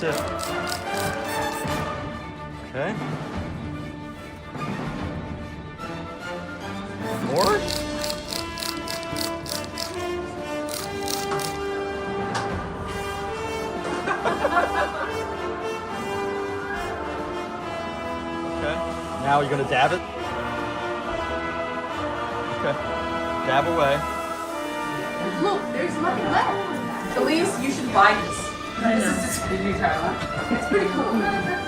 That's it. Okay. More? Okay. Now you're gonna dab it? Okay. Dab away. Look, there's nothing left. Elise, you should buy this. This is just for you, Tyler. It's pretty cool.